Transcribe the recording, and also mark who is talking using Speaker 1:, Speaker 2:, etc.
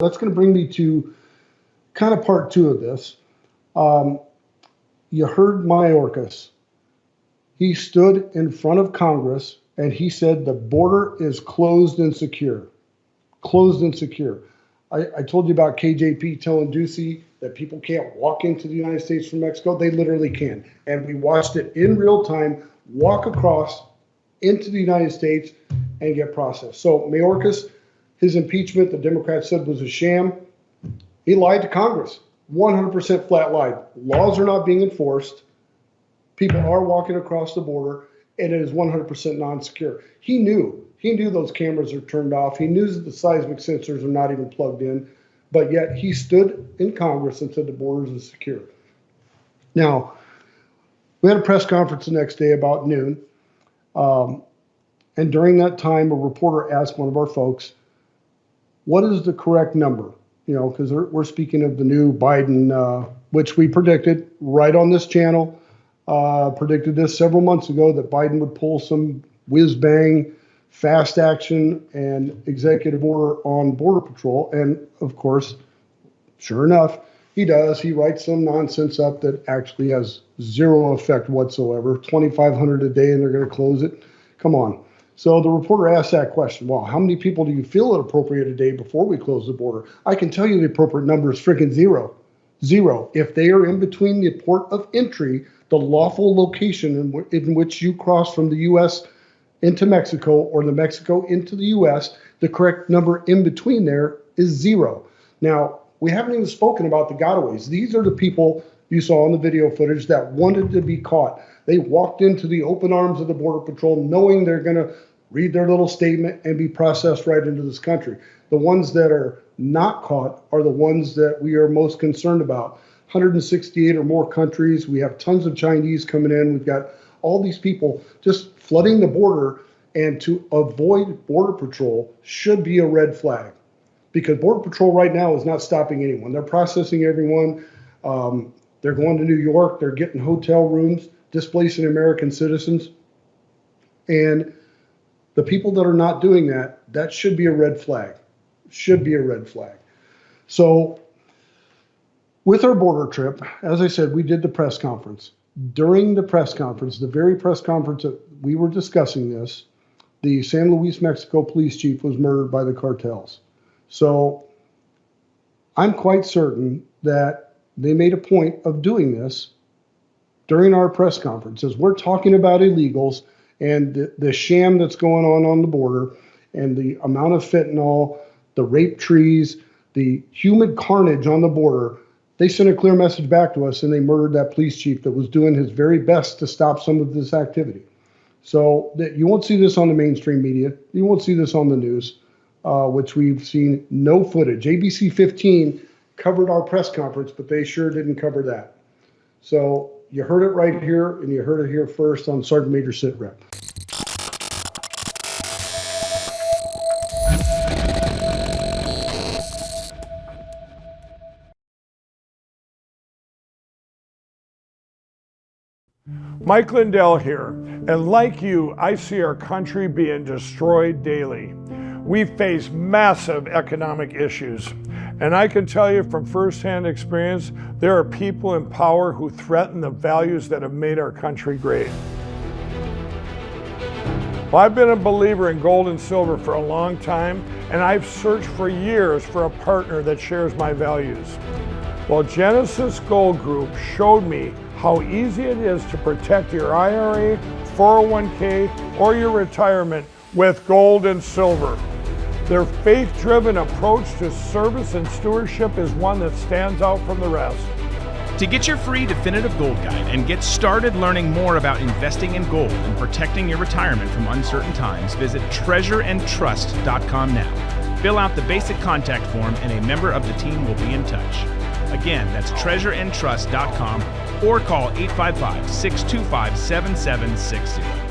Speaker 1: That's going to bring me to kind of part two of this. You heard Mayorkas. He stood in front of Congress and he said the border is closed and secure. Closed and secure. I told you about KJP telling Ducey that people can't walk into the United States from Mexico. They literally can. And we watched it in real time walk across into the United States and get processed. So Mayorkas, his impeachment, the Democrats said was a sham. He lied to Congress, 100% flat lied. Laws are not being enforced. People are walking across the border, and it is 100% non-secure. He knew those cameras are turned off. He knew that the seismic sensors are not even plugged in, but yet he stood in Congress and said the borders are secure. Now, we had a press conference the next day about noon, and during that time, a reporter asked one of our folks, what is the correct number? You know, because we're speaking of the new Biden, which we predicted right on this channel, predicted this several months ago, that Biden would pull some whiz-bang, fast action and executive order on Border Patrol. And of course, sure enough, he does. He writes some nonsense up that actually has zero effect whatsoever. 2,500 a day and they're going to close it. Come on. So the reporter asked that question, well, how many people do you feel it appropriate a day before we close the border? I can tell you the appropriate number is freaking zero. Zero. If they are in between the port of entry, the lawful location in which you cross from the U.S. into Mexico or the Mexico into the U.S., the correct number in between there is zero. Now, we haven't even spoken about the gotaways. These are the people you saw in the video footage that wanted to be caught. They walked into the open arms of the Border Patrol knowing they're going to read their little statement and be processed right into this country. The ones that are not caught are the ones that we are most concerned about. 168 or more countries. We have tons of Chinese coming in. We've got all these people just flooding the border, and to avoid Border Patrol should be a red flag, because Border Patrol right now is not stopping anyone. They're processing everyone. They're going to New York. They're getting hotel rooms, displacing American citizens. And the people that are not doing that, that should be a red flag. Should be a red flag. So with our border trip, as I said, we did the press conference. During the press conference, the very press conference that we were discussing this, the San Luis, Mexico police chief was murdered by the cartels. So I'm quite certain that they made a point of doing this during our press conference. As we're talking about illegals and the sham that's going on the border and the amount of fentanyl, the rape trees, the human carnage on the border, they sent a clear message back to us and they murdered that police chief that was doing his very best to stop some of this activity. So you won't see this on the mainstream media. You won't see this on the news, which we've seen no footage. ABC 15 covered our press conference, but they sure didn't cover that. So you heard it right here, and you heard it here first on Sergeant Major Sitrep.
Speaker 2: Mike Lindell here, and like you, I see our country being destroyed daily. We face massive economic issues, and I can tell you from firsthand experience, there are people in power who threaten the values that have made our country great. Well, I've been a believer in gold and silver for a long time, and I've searched for years for a partner that shares my values. Well, Genesis Gold Group showed me how easy it is to protect your IRA, 401k, or your retirement with gold and silver. Their faith-driven approach to service and stewardship is one that stands out from the rest.
Speaker 3: To get your free definitive gold guide and get started learning more about investing in gold and protecting your retirement from uncertain times, visit treasureandtrust.com now. Fill out the basic contact form and a member of the team will be in touch. Again, that's treasureandtrust.com or call 855-625-7760.